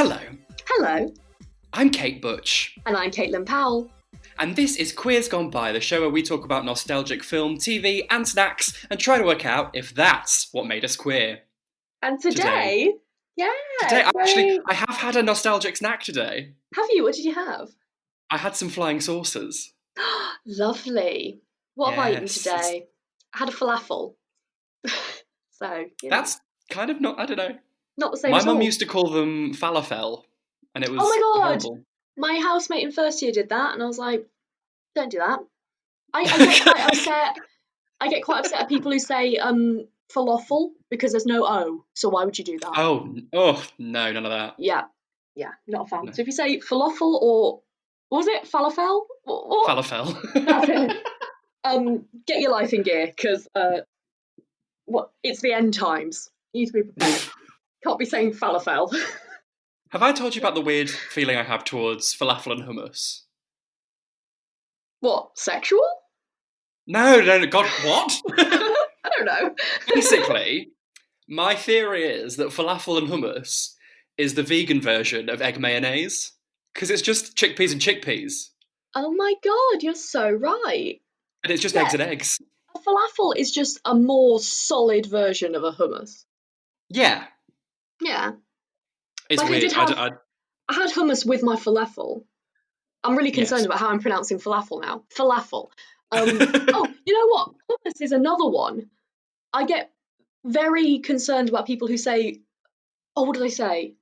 Hello, Hello, I'm Kate Butch, and I'm Caitlin Powell. and this is Queers Gone By, the show where we talk about nostalgic film, TV, and snacks, and try to work out if that's what made us queer. And today, Today, very... I have had a nostalgic snack today. Have you? What did you have? I had some flying saucers. Lovely. What have I eaten Yes, today? I had a falafel. So, that's kind of not, I don't know. not the same My at mum all. used to call them falafel, and it was Oh my God! horrible. My housemate in first year did that, and I was like, don't do that. I get quite upset. I get quite upset at people who say falafel because there's no O. So why would you do that? Oh, no, none of that. Yeah, not a fan. No. So if you say falafel or what was it falafel? What? Falafel. That's it. Get your life in gear because it's the end times. You need to be prepared. Can't be saying falafel. Have I told you about the weird feeling I have towards falafel and hummus? What, sexual? No, God, what? I don't know. Basically, my theory is that falafel and hummus is the vegan version of egg mayonnaise, because it's just chickpeas and chickpeas, Oh my God, you're so right. and it's just Yeah. eggs and eggs. A falafel is just a more solid version of a hummus. Yeah, Yeah. it's Like, weird. I had hummus with my falafel. I'm really concerned Yes. about how I'm pronouncing falafel now. Falafel. Oh, you know what? Hummus is another one. I get very concerned about people who say, oh, what do they say?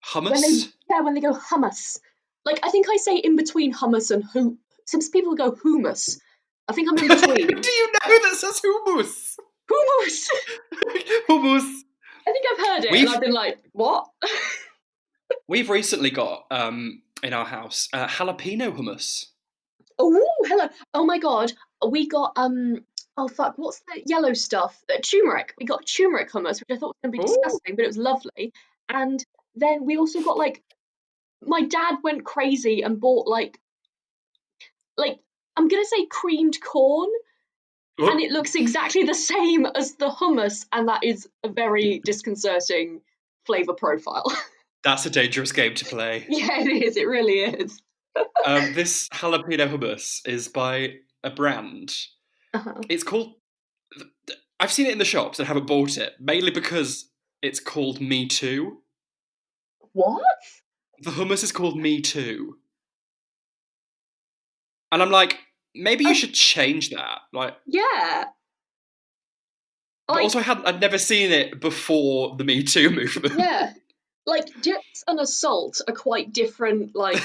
Hummus? When they go hummus. Like, I think I say in between hummus and hoop. Some people go hummus. I think I'm in between. Do you know that says hummus? Hummus! Hummus. I think I've heard it and I've been like, what? We've recently got, in our house, jalapeno hummus. Oh, hello. Oh my God. We got, oh fuck, what's the yellow stuff? Turmeric. We got turmeric hummus, which I thought was going to be disgusting, but it was lovely. And then we also got my dad went crazy and bought like I'm gonna say creamed corn, and it looks exactly the same as the hummus, and that is a very disconcerting flavour profile. That's a dangerous game to play. Yeah, it is. It really is. This jalapeno hummus is by a brand. Uh-huh. It's called... I've seen it in the shops and haven't bought it, mainly because it's called Me Too. What? The hummus is called Me Too. And I'm like, maybe you should change that. Like, Yeah. but also I'd never seen it before the Me Too movement. Yeah. Like, dips and assault are quite different, like...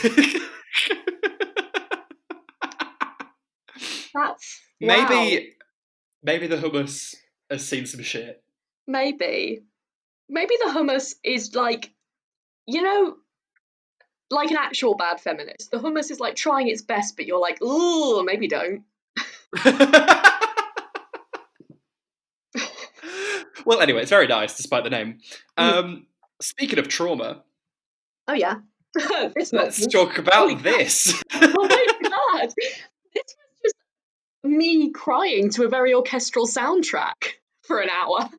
That's... Maybe the hummus has seen some shit. Maybe the hummus is like, like an actual bad feminist. The hummus is like trying its best, but you're like, ooh, maybe don't. Well, anyway, it's very nice, despite the name. Speaking of trauma... Oh, yeah. Let's talk about this. Oh my God. This was just me crying to a very orchestral soundtrack for an hour.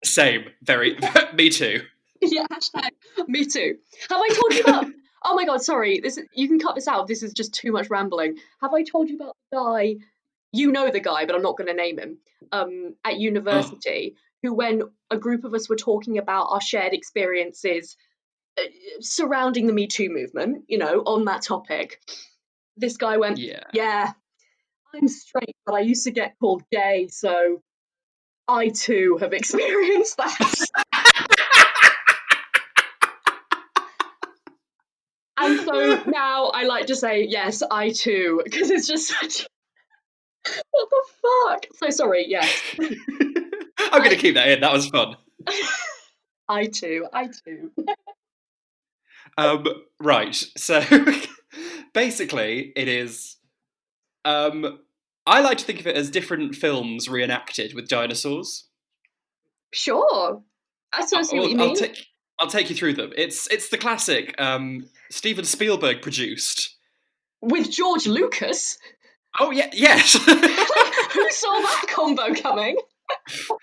Same. Very. Me too. Yeah, hashtag me too. Have I told you about... Oh my God, sorry. You can cut this out if this is just too much rambling. Have I told you about the guy... You know the guy, but I'm not going to name him. At university, who, when a group of us were talking about our shared experiences surrounding the Me Too movement, on that topic, this guy went, yeah, I'm straight, but I used to get called gay, so I too have experienced that. And so now I like to say, yes, I too, because it's just such... What the fuck? So sorry, yes. I'm going to keep that in. That was fun. I too. Right. So basically, it is. I like to think of it as different films reenacted with dinosaurs. Sure. I sort of see what you mean. I'll take you through them. It's the classic Steven Spielberg produced. With George Lucas? Oh, yeah, yes. Who saw that combo coming? From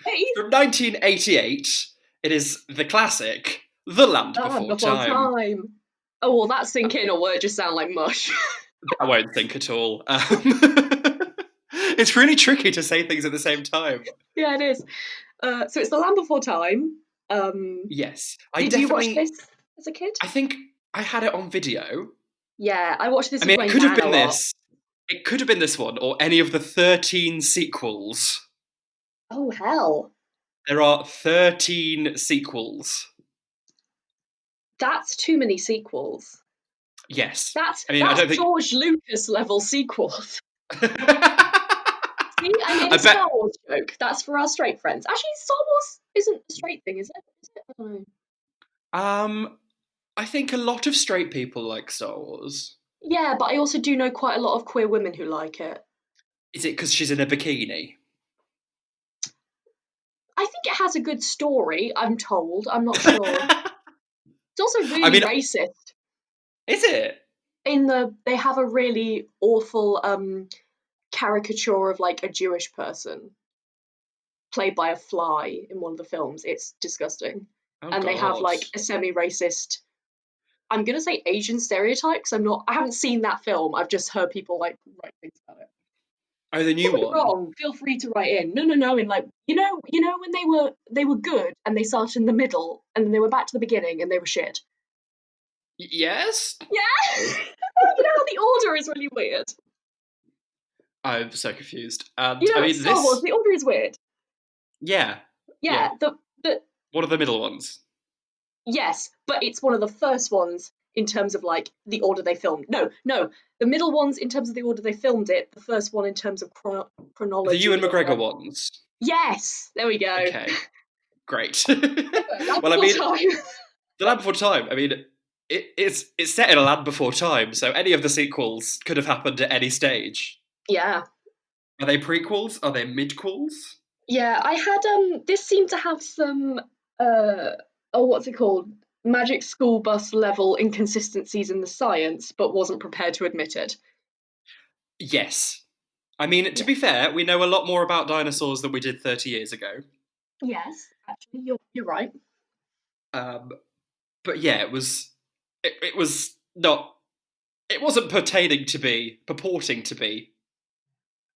1988, it is the classic The Land Land Before before Time. time. Oh, will that sink in, or will it just sound like mush? I won't think at all. It's really tricky to say things at the same time. Yeah, it is. So it's The Land Before Time. Yes, I Did you watch definitely. this as a kid? I think I had it on video. Yeah, I watched this I with mean, my it could have nan a been lot. this. It could have been this one, or any of the 13 sequels. Oh, hell. There are 13 sequels. That's too many sequels. Yes. That's I mean, I that's don't think. George Lucas level sequels. See, I'm in I a Star bet. Wars joke. That's for our straight friends. Actually, Star Wars isn't a straight thing, is it? Is it? I don't know. I think a lot of straight people like Star Wars. Yeah, but I also do know quite a lot of queer women who like it. Is it because she's in a bikini? I think it has a good story, I'm told. I'm not sure. It's also I really mean, racist. is it? They have a really awful caricature of like a Jewish person played by a fly in one of the films. It's disgusting. Oh And they have God. like a semi-racist, I'm gonna say Asian stereotypes. I haven't seen that film. I've just heard people like write things about it. Oh, the new Could be one. wrong. Feel free to write in. No, no, no. In like when they were good and they started in the middle and then they were back to the beginning and they were shit. Yes. Yeah, you know how the order is really weird. I'm so confused. And You I know, mean, Star Wars, this. the order is weird. Yeah. Yeah. Yeah, the What are the middle ones? yes, but it's one of the first ones in terms of like the order they filmed. No, no, the middle ones in terms of the order they filmed it. The first one in terms of The Ewan chronology of McGregor ones. yes, there we go. Okay. Great. Land Well, I before mean, time. the Land Before Time. I mean, it's set in a land before time, so any of the sequels could have happened at any stage. Yeah, Are they prequels? Are they midquels? yeah. I had this seemed to have some uh oh what's it called? Magic school bus level inconsistencies in the science, but wasn't prepared to admit it. Yes. I mean, to Yeah. be fair, we know a lot more about dinosaurs than we did 30 years ago. Yes, actually, you're right. Um, but yeah, it was not it wasn't purporting to be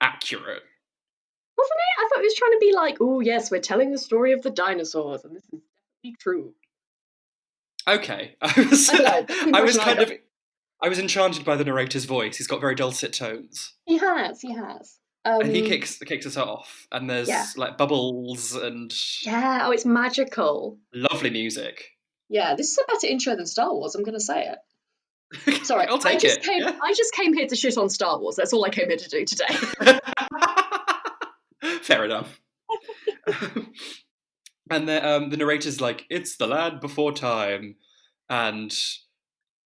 accurate. Wasn't it? I thought it was trying to be like, oh yes, we're telling the story of the dinosaurs, and this is definitely true. Okay, I don't know. That's the I was impression I kind got. of I was enchanted by the narrator's voice. He's got very dulcet tones, He has, he has. and he kicks us off. And Yeah, there's like bubbles and yeah. Oh, it's magical. lovely music. Yeah, this is a better intro than Star Wars. I'm gonna say it. Sorry, I'll take it. Yeah. I just came here to shit on Star Wars. That's all I came here to do today. Fair enough. And the narrator's like, "It's the land before time," and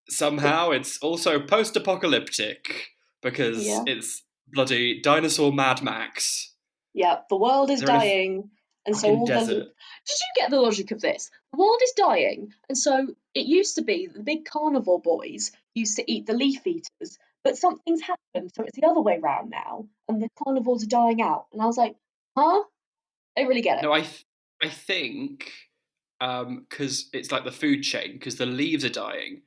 somehow it's also post-apocalyptic because Yeah, it's bloody dinosaur Mad Max. yeah. The world is They're in a dying, and so fucking all the. desert. Did you get the logic of this? The world is dying, and so it used to be that the big carnivore boys used to eat the leaf eaters, but something's happened, so it's the other way round now, and the carnivores are dying out. And I was like, huh? I don't really get it. No, I think because it's like the food chain because the leaves are dying,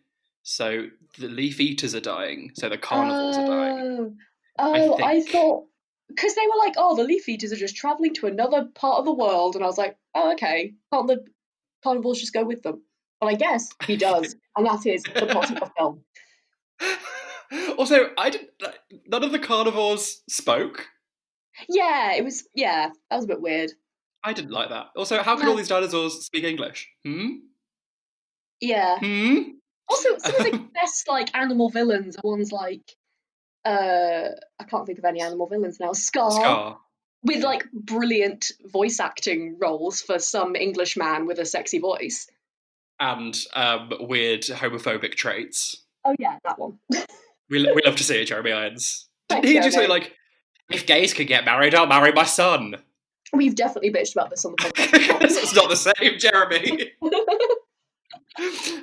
so the leaf eaters are dying, so the carnivores are dying. Oh, I oh, I think. thought because they were like, oh, the leaf eaters are just traveling to another part of the world, and I was like, oh, okay, can't the carnivores just go with them? But I guess he does, and that is the plot of the film. Also, I didn't. Like, none of the carnivores spoke. Yeah, yeah, that was a bit weird. I didn't like that. Also, how could all Yeah, these dinosaurs speak English? Hmm. yeah. Hmm. Also, some of the best like animal villains are ones like I can't think of any animal villains now. Scar Scar. with Yeah. like brilliant voice acting roles for some English man with a sexy voice. And weird homophobic traits. Oh yeah, that one. We love to see it, Jeremy Irons. Didn't Thanks, he do something Jeremy. like, "If gays could get married, I'll marry my son"? We've definitely bitched about this on the podcast before. It's not the same, Jeremy.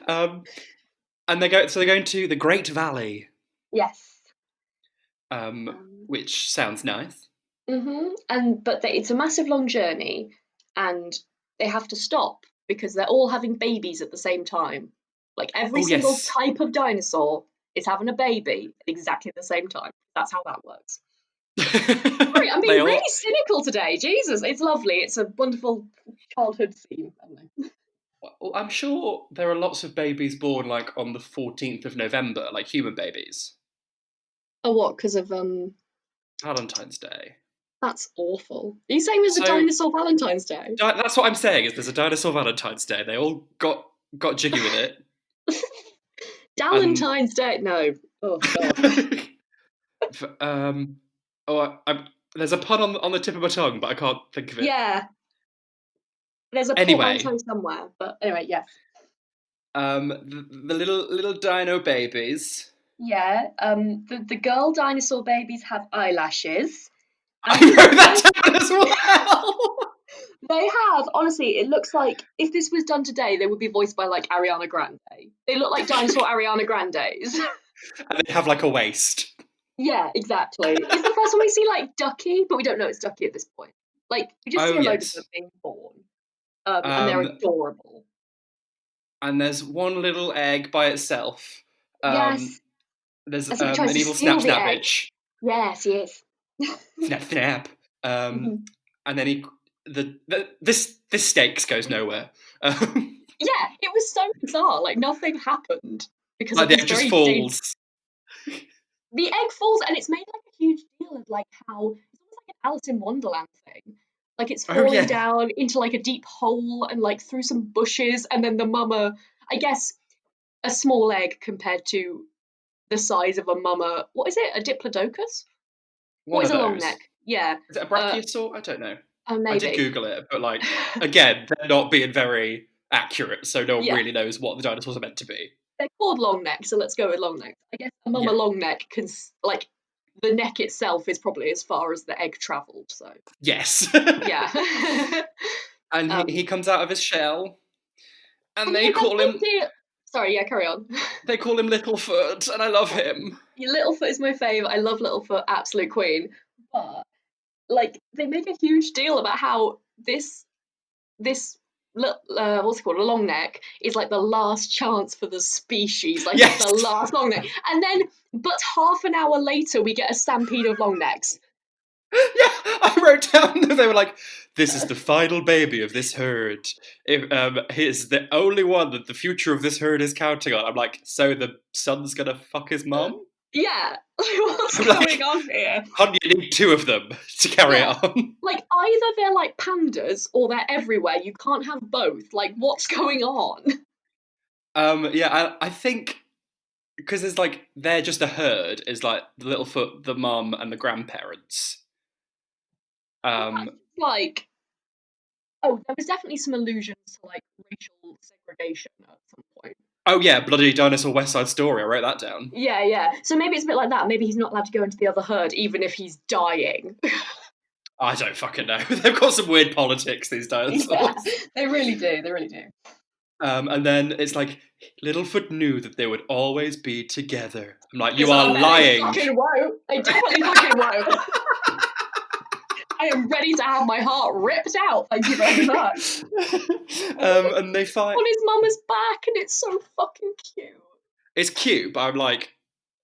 um, and they're going to the Great Valley, Yes. which sounds nice. And it's a massive long journey, and they have to stop because they're all having babies at the same time. Like every Oh, single yes. type of dinosaur is having a baby at exactly the same time. That's how that works. Sorry, I'm being really cynical today. Jesus, it's lovely. It's a wonderful childhood scene. I don't know. Well, I'm sure there are lots of babies born like on the 14th of November, like human babies. Oh, what? Because of Valentine's Day. That's awful. Are you saying there's a So dinosaur Valentine's Day? that's what I'm saying. Is there's a dinosaur Valentine's Day? They all got jiggy with it. Valentine's Day? No. Oh god. There's a pun on the tip of my tongue, but I can't think of it. Yeah. There's a Anyway, portmanteau somewhere, but anyway, yes. the little dino babies. Yeah. The girl dinosaur babies have eyelashes. I wrote that down as well. They have, honestly, it looks like if this was done today, they would be voiced by like Ariana Grande. They look like dinosaur Ariana Grandes. And they have like a waist. Yeah, exactly. It's the first one we see like Ducky, but we don't know it's Ducky at this point. Like we just see a load of them being born, and they're adorable. And there's one little egg by itself. Yes. There's As he tries an to evil steal snap the egg. bitch. Yes, yes. Snap. And then this stakes goes nowhere. Yeah, it was so bizarre. Like nothing happened because like of the this egg just very falls. The egg falls, and it's made like a huge deal of like how it's almost like an Alice in Wonderland thing. Like it's falling down into like a deep hole and like through some bushes, and then the mama, I guess, a small egg compared to the size of a mama. What is it? A diplodocus? One What is of a long those. neck? Yeah. Is it a brachiosaur? I don't know. Maybe. I did Google it, but like again, they're not being very accurate, so no one really knows what the dinosaurs are meant to be. They're called long necks, so let's go with long necks. I guess a mama long neck can like the neck itself is probably as far as the egg travelled. So yes, yeah. And he comes out of his shell, and they call him. Sorry, yeah, carry on. They call him Littlefoot, and I love him. Littlefoot is my fave. I love Littlefoot, absolute queen. But like, they make a huge deal about how this what's it called, a long neck is like the last chance for the species, like it's the last long neck, and then but half an hour later we get a stampede of long necks. Yeah, I wrote down that they were like, this is the final baby of this herd. He's the only one that the future of this herd is counting on. I'm like, so the son's gonna fuck his mum? Yeah, what's going on here? Hun, you need two of them to carry it on. Like, either they're like pandas or they're everywhere. You can't have both. Like, what's going on? Yeah, I think because it's like they're just a herd. Is like the Littlefoot, the mum, and the grandparents. Like, oh, there was definitely some allusions to like racial segregation at some point. Oh yeah, bloody dinosaur West Side Story. I wrote that down. Yeah. So maybe it's a bit like that. Maybe he's not allowed to go into the other herd, even if he's dying. I don't fucking know. They've got some weird politics, these dinosaurs. Yeah, they really do. And then it's like, Littlefoot knew that they would always be together. I'm like, you are lying. They fucking won't. They definitely fucking won't. I am ready to have my heart ripped out. Thank you very much. And they fight on his mama's back, and it's so fucking cute. It's cute, but I'm like,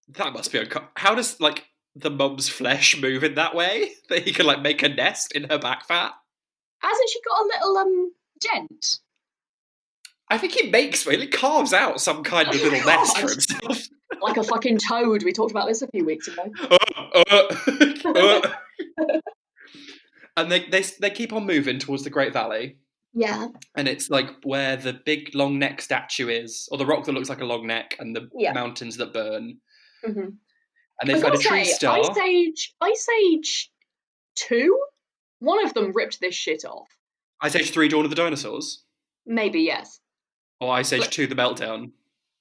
that must be uncomfortable. How does like the mum's flesh move in that way that he can like make a nest in her back fat? Hasn't she got a little dent? I think he carves out some kind of little nest for himself. Like a fucking toad. We talked about this a few weeks ago. And they keep on moving towards the Great Valley. Yeah. And it's like where the big long neck statue is, or the rock that looks like a long neck, and the mountains that burn. Mm-hmm. And they find a tree star. Ice Age 2? One of them ripped this shit off. Ice Age 3, Dawn of the Dinosaurs? Maybe, yes. Or Ice Age 2, The Meltdown?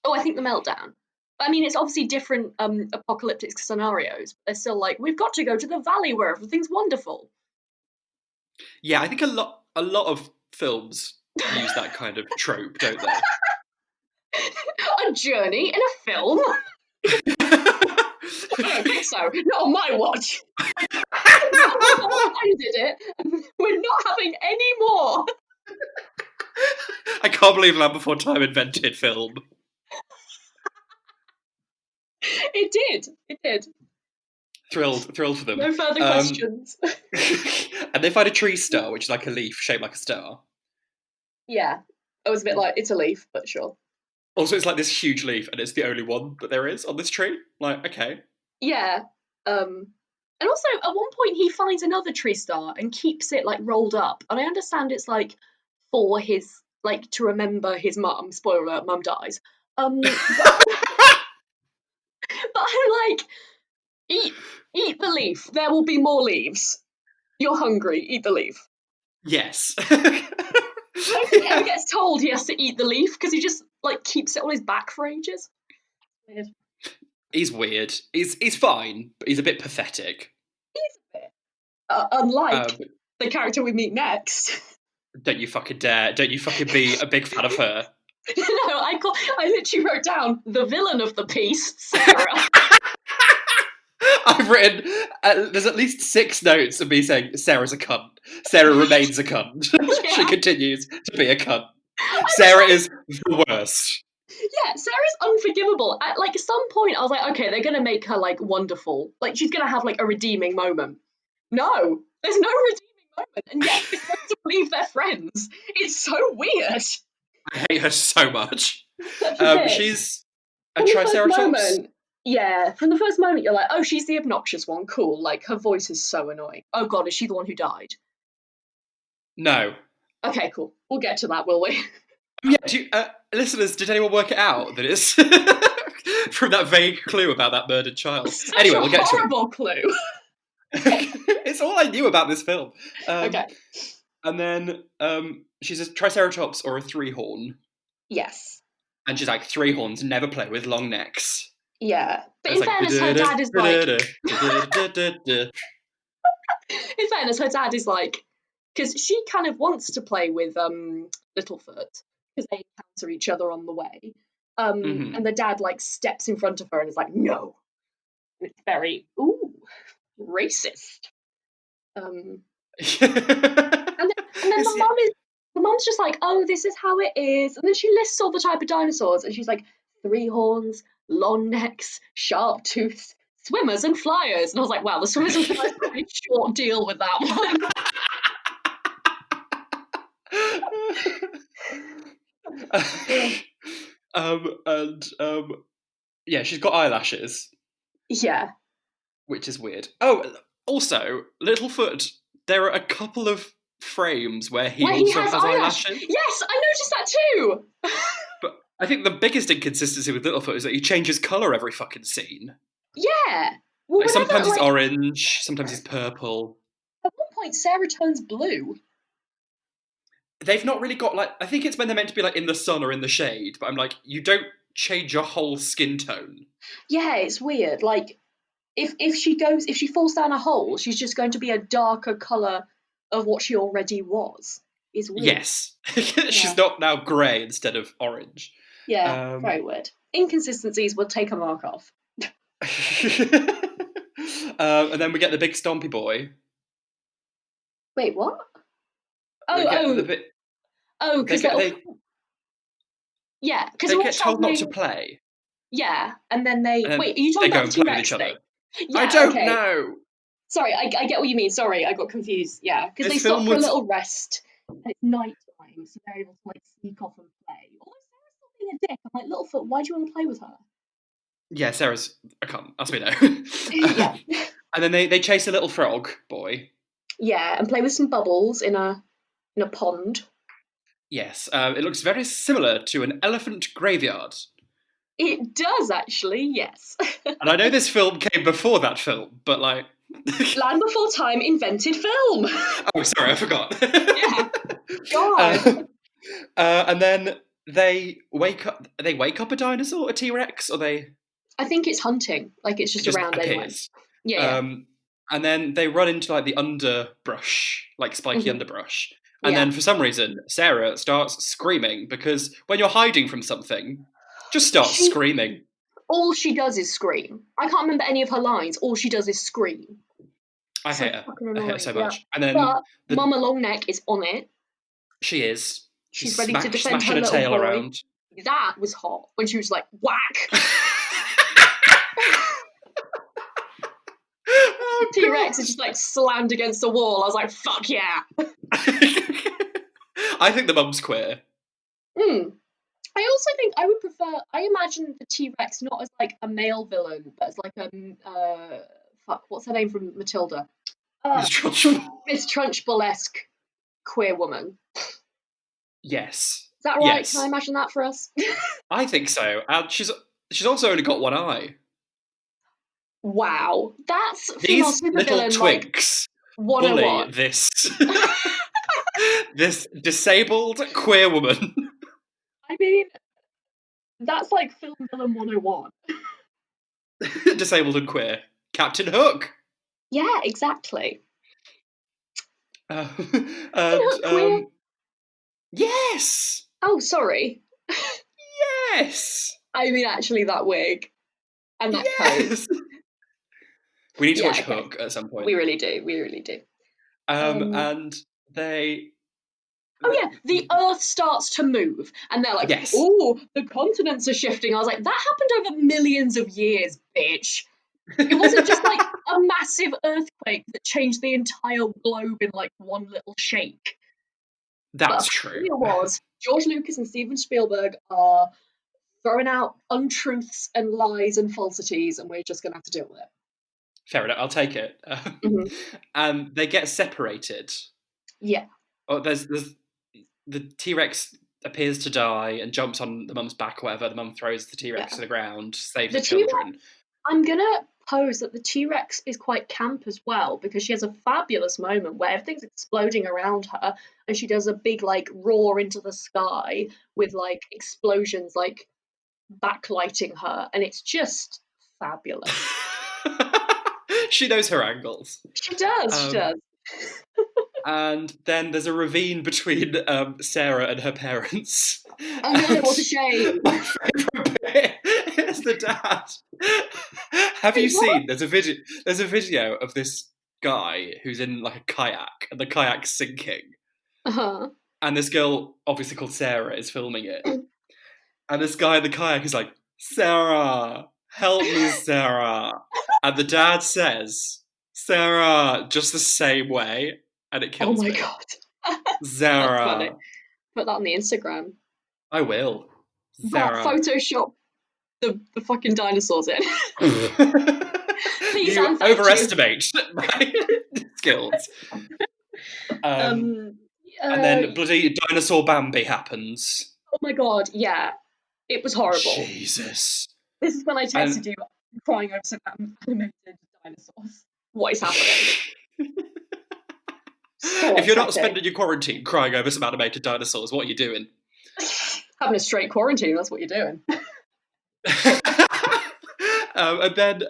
Oh, I think The Meltdown. I mean, it's obviously different apocalyptic scenarios, but they're still like, we've got to go to the valley where everything's wonderful. Yeah, I think a lot of films use that kind of trope, don't they? A journey in a film? I don't think so. Not on my watch. I did it. We're not having any more. I can't believe Land Before Time invented film. It did. Thrilled for them. No further questions. And they find a tree star, which is like a leaf shaped like a star. Yeah. I was a bit like, it's a leaf, but sure. Also, it's like this huge leaf, and it's the only one that there is on this tree. Like, okay. Yeah. And also, at one point, he finds another tree star and keeps it, like, rolled up. And I understand it's, like, for his, like, to remember his mum. Spoiler alert, mum dies. But I'm like, eat the leaf. There will be more leaves. You're hungry. Eat the leaf. Yes. I don't think he ever gets told he has to eat the leaf because he just like keeps it on his back for ages. Weird. He's weird. He's fine, but he's a bit pathetic. He's a bit. Unlike the character we meet next. Don't you fucking dare. Don't you fucking be a big fan of her. No, I literally wrote down the villain of the piece, Sarah. I've written, there's at least 6 notes of me saying, Sarah's a cunt. Sarah remains a cunt. Yeah. She continues to be a cunt. Sarah is the worst. Yeah, Sarah's unforgivable. At like some point, I was like, okay, they're gonna make her like wonderful. Like she's gonna have like a redeeming moment. No, there's no redeeming moment, and yet they're going to believe they're friends. It's so weird. I hate her so much. Such a bitch. She's a From the first triceratops. moment, yeah, from the first moment, you're like, oh, she's the obnoxious one. Cool. Like her voice is so annoying. Oh god, is she the one who died? No. Okay, cool. We'll get to that, will we? Yeah, listeners, did anyone work it out that it's from that vague clue about that murdered child? Such Anyway, a we'll get to it. horrible clue. It's all I knew about this film. Okay. And then she's a triceratops or a 3-horn. Yes. And she's like, 3 horns never play with long necks. Yeah. But It's in like, fairness, her dad is like. In fairness, her dad is like, because she kind of wants to play with Littlefoot because they encounter each other on the way. And the dad like steps in front of her and is like, no. And it's very racist. And then the mum's just like, oh, this is how it is. And then she lists all the type of dinosaurs, and she's like, 3 horns, long necks, sharp tooths, swimmers and flyers. And I was like, wow, the swimmers and flyers had a short deal with that one. Yeah, she's got eyelashes. Yeah. Which is weird. Oh, also, Littlefoot, there are a couple of frames where he also has eyelashes. Yes, I noticed that too. But I think the biggest inconsistency with Littlefoot is that he changes colour every fucking scene. Yeah. Well, Like, sometimes he's orange, sometimes he's purple. At one point, Sarah turns blue. They've not really got, like, I think it's when they're meant to be, like, in the sun or in the shade, but I'm like, you don't change your whole skin tone. Yeah, it's weird. Like, if she falls down a hole, she's just going to be a darker colour of what she already was. Is weird. Yes. She's not now grey instead of orange. Yeah, very weird. Inconsistencies will take a mark off. And then we get the big stompy boy. Wait, what? Because yeah, because they get told not to play. Yeah, and then wait, are you talking about the T-Rex thing? Yeah, I don't know. Sorry, I get what you mean. Sorry, I got confused. Yeah, because they stop for a little rest, and it's night time, so they're able to like sneak off and play. Although Sarah's still being a dick. I'm like, Littlefoot, why do you want to play with her? Yeah, Sarah's a cunt, as we know. Yeah. And then they chase a little frog boy. Yeah, and play with some bubbles in a pond. Yes, it looks very similar to an elephant graveyard. It does actually, yes. And I know this film came before that film, but like Land Before Time invented film. Oh, sorry, I forgot. Yeah. God. And then they wake up a dinosaur, a T-Rex, or they? I think it's hunting. Like it's just around anyway. Yeah. And then they run into like the underbrush, like spiky underbrush. And then for some reason, Sarah starts screaming because when you're hiding from something, just start screaming. All she does is scream. I can't remember any of her lines. All she does is scream. I hate her. I hate her so much. And then but Mama Longneck is on it. She is. she's ready to defend her smashing a little tail boy. around. That was hot when she was like, whack. Oh, The T-Rex is just like slammed against the wall. I was like, fuck yeah. I think the mum's queer. I also think I would prefer. I imagine the T-Rex not as like a male villain, but as like a fuck. What's her name from Matilda? Miss Trunchbull. Miss Trunchbull-esque queer woman. Yes. Is that right? Yes. Can I imagine that for us? I think so. And she's also only got one eye. Wow, that's These female little supervillain twigs like bully 101. this this disabled queer woman. I mean, that's like film villain 101. Disabled and queer. Captain Hook. Yeah, exactly. And yes. Oh, sorry. Yes. I mean, actually, that wig and that coat. We need to watch Hook at some point. We really do. We really do. And they. Oh yeah, the Earth starts to move, and they're like, Yes. "Oh, the continents are shifting." I was like, "That happened over millions of years, bitch." It wasn't just like a massive earthquake that changed the entire globe in like one little shake. That's true. It was George Lucas and Steven Spielberg are throwing out untruths and lies and falsities, and we're just gonna have to deal with it. Fair enough. I'll take it. And they get separated. Yeah. Oh, there's the T-Rex appears to die and jumps on the mum's back or whatever. The mum throws the T-Rex to the ground, saves the children. I'm gonna pose that the T-Rex is quite camp as well, because she has a fabulous moment where everything's exploding around her and she does a big like roar into the sky with like explosions like backlighting her, and it's just fabulous. She knows her angles. She does. And then there's a ravine between Sarah and her parents. Oh no, what a shame. My favourite bit is the dad. Have you seen? There's a video of this guy who's in like a kayak, and the kayak's sinking. And this girl, obviously called Sarah, is filming it. And this guy in the kayak is like, "Sarah, help me, Sarah." And the dad says, "Sarah," just the same way. And it kills me. Oh my god. Sarah. That's funny. Put that on the Instagram. I will. Sarah. Photoshop the fucking dinosaurs in. Please, you overestimate my skills. And then bloody dinosaur Bambi happens. Oh my god, yeah. It was horrible. Jesus. This is when I texted you crying over some animated dinosaurs. What is happening? If you're not spending your quarantine crying over some animated dinosaurs, what are you doing? Having a straight quarantine, that's what you're doing. And then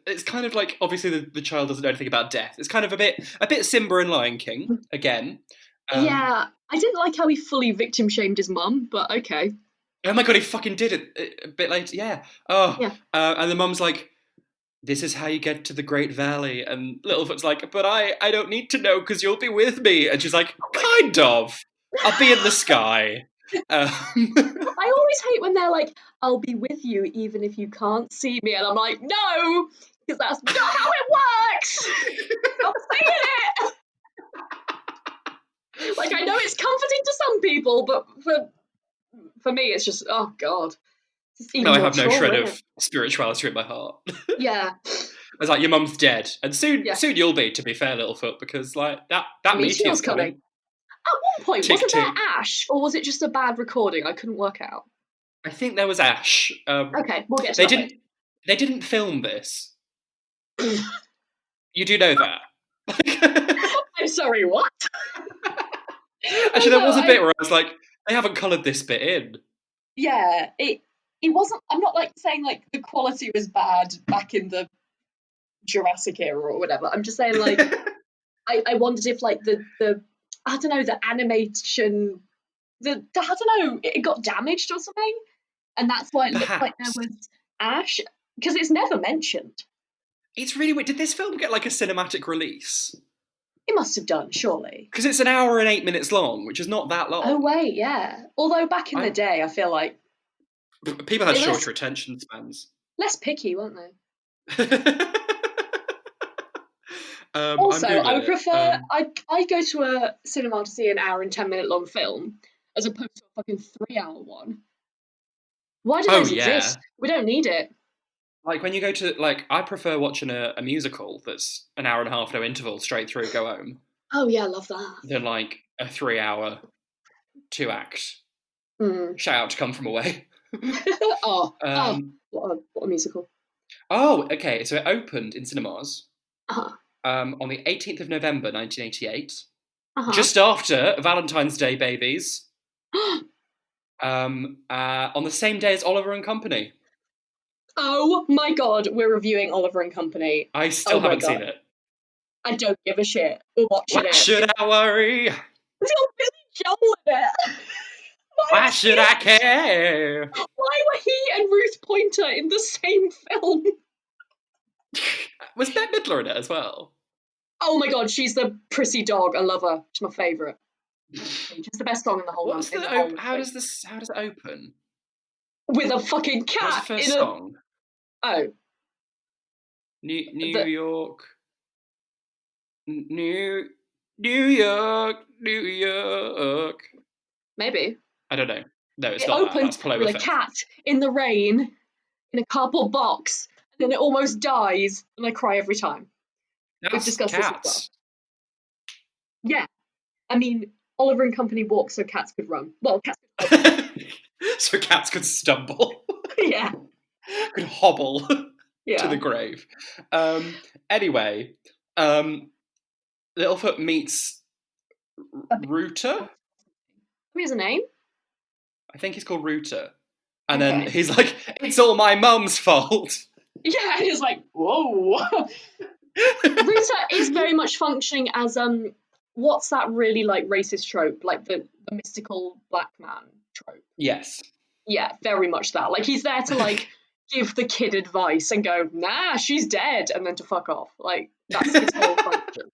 it's kind of like, obviously the child doesn't know anything about death. It's kind of a bit Simba and Lion King again. Yeah, I didn't like how he fully victim shamed his mum, but okay. Oh my god, he fucking did it a bit later. Yeah. Oh. Yeah. And the mum's like, "This is how you get to the Great Valley." And Littlefoot's like, "But I don't need to know because you'll be with me." And she's like, "Kind of. I'll be in the sky." I always hate when they're like, "I'll be with you even if you can't see me." And I'm like, no, because that's not how it works. Stop saying it. Like, I know it's comforting to some people, but for me, it's just, oh god. No, I have no shred of spirituality in my heart. Yeah. I was like, your mum's dead, and soon you'll be. To be fair, Littlefoot, because like that meteor's coming. At one point, wasn't there ash, or was it just a bad recording? I couldn't work out. I think there was ash. Okay, we'll get to that. They didn't film this. You do know that. I'm sorry, what? Actually, there was a bit where I was like, they haven't coloured this bit in. Yeah, it wasn't. I'm not like saying like the quality was bad back in the Jurassic era or whatever. I'm just saying like I wondered if like the I don't know, the animation, I don't know, it got damaged or something, and that's why it looked like there was ash, because it's never mentioned. It's really weird. Did this film get like a cinematic release? It must have done, surely. Because it's an hour and 8 minutes long, which is not that long. Oh wait, yeah. Although back in the day, I feel like people had they shorter attention spans. less picky, weren't they? I'm Also, I googling would it. prefer I go to a cinema to see an hour and 10 minute long film as opposed to a fucking 3 hour one. Why do Oh those yeah, exist? We don't need it. like when you go to I prefer watching a musical that's an hour and a half, no interval, straight through, go home, Oh yeah, I love that. than like a 3 hour 2 act. Mm. Shout out to Come From Away. um, What a musical. oh, okay. So it opened in cinemas Uh-huh. on the 18th of November, 1988, Uh-huh. just after Valentine's Day, babies. On the same day as Oliver and Company. Oh my god, we're reviewing Oliver and Company. I Oh still my haven't god. seen it. I don't give a shit. We're watching Why it. should I worry? It's got Billy Joel in it. Why should I care? Why were he and Ruth Pointer in the same film? Was Bette Midler in it as well? Oh my god, she's the prissy dog. I love her. She's my favourite. She's the best song in the whole What's in the the whole how thing. does how does it open? With a fucking What's the cat first in a song? oh New the York, New York, New York. maybe. I don't know. No, it's It not that. That's opens Paloma with a Faith. cat in the rain in a cardboard box, and then it almost dies, and I cry every time. We've That's discussed this as well. cats. Yeah, I mean, Oliver and Company walked so cats could run. Well, cats could So cats could stumble, yeah, could hobble to the yeah. grave. Anyway, Littlefoot meets A bit- Rooter. Here's a name. I think he's called Rooter. And then Okay. he's like, "It's all my mum's fault." Yeah, it's like, whoa. Rita is very much functioning as what's that really like racist trope? Like the mystical black man trope. Yes. Yeah, very much that. Like he's there to like give the kid advice and go, nah, she's dead, and then to fuck off. Like that's his whole function.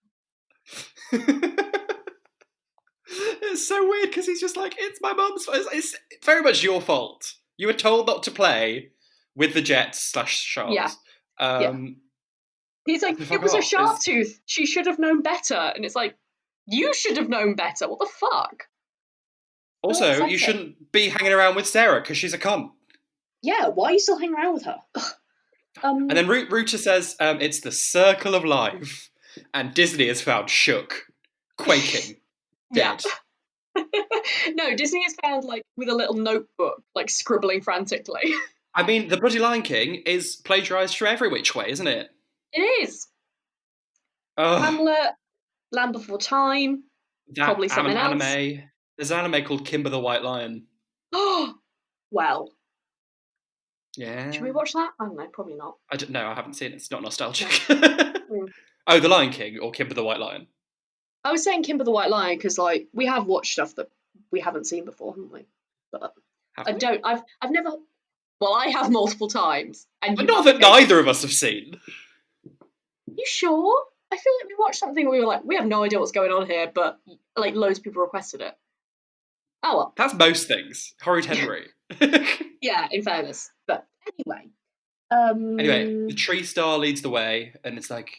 It's so weird because he's just like, "It's my mum's fault. It's very much your fault. You were told not to play with the Jets / Sharks. Yeah, yeah. He's like, it Fuck was a off." sharp tooth. She should have known better. And it's like, you should have known better. What the fuck? So Also, you upsetting. shouldn't be hanging around with Sarah because she's a cunt. Yeah, why are you still hanging around with her? And then Rooter says, "It's the circle of life," and Disney is found shook, quaking, Yeah. dead. No, Disney is found like with a little notebook, like scribbling frantically. I mean, the bloody Lion King is plagiarised from every which way, isn't it? It is. Ugh, Hamlet, Land Before Time, that probably something else. anime. There's an anime called Kimber the White Lion. Oh, well, Yeah. should we watch that? I don't know, probably not. I don't know. I haven't seen it. It's not nostalgic. No. Oh, The Lion King or Kimber the White Lion. I was saying Kimber the White Lion because like we have watched stuff that we haven't seen before, haven't we? But Have I we? don't. I've never. Well, I have multiple times, and But you not have that neither of us have seen. You sure? I feel like we watched something we were like, we have no idea what's going on here, but like loads of people requested it. Oh well. That's most things. Horrid Henry. Yeah, in fairness. But anyway. Anyway, the tree star leads the way, and it's like,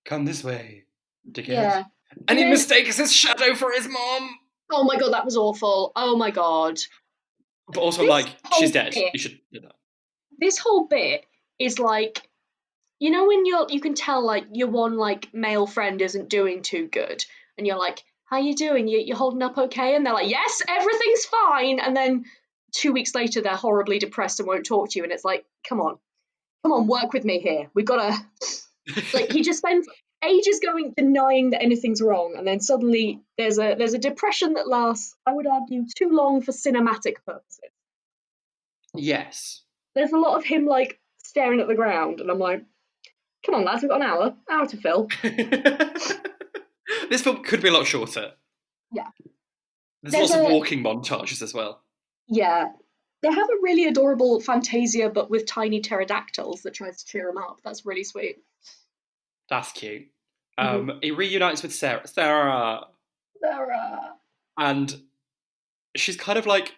"Come this way, dickhead." Yeah. And he then- mistakes his shadow for his mom. Oh my god, that was awful. Oh my god. But also, This like, she's whole dead. bit- You should do that. This whole bit is like, you know when you can tell like your one like male friend isn't doing too good, and you're like, how you doing? You're holding up okay? And they're like, yes, everything's fine. And then 2 weeks later, they're horribly depressed and won't talk to you. And it's like, come on, work with me here. We've got to, like, he just spends ages denying that anything's wrong. And then suddenly there's a depression that lasts, I would argue, too long for cinematic purposes. Yes. There's a lot of him, like, staring at the ground. And I'm like, come on, lads, we've got an hour to fill. This film could be a lot shorter. Yeah. There's lots of walking montages as well. Yeah. They have a really adorable Fantasia, but with tiny pterodactyls that tries to cheer him up. That's really sweet. That's cute. He reunites with Sarah, Sarah. and she's kind of like,